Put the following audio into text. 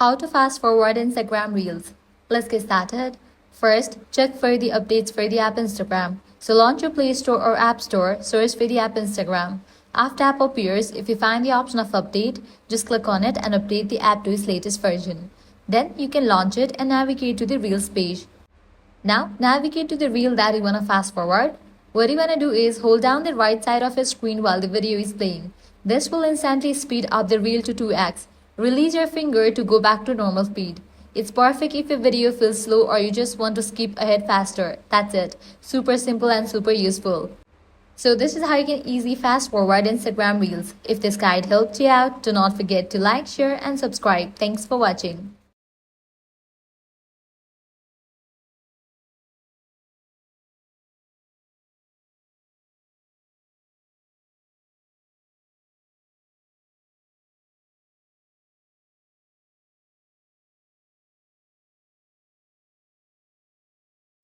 How to fast forward Instagram Reels. Let's get started. First, check for the updates for the app Instagram. So launch your Play Store or App Store, search for the app Instagram. After app appears, if you find the option of update, just click on it and update the app to its latest version. Then you can launch it and navigate to the Reels page. Now, navigate to the reel that you want to fast forward. What you want to do is hold down the right side of your screen while the video is playing. This will instantly speed up the reel to 2x. Release your finger to go back to normal speed. It's perfect if your video feels slow or you just want to skip ahead faster. That's it. Super simple and super useful. So this is how you can easily fast forward Instagram Reels. If this guide helped you out, do not forget to like, share and subscribe. Thanks for watching.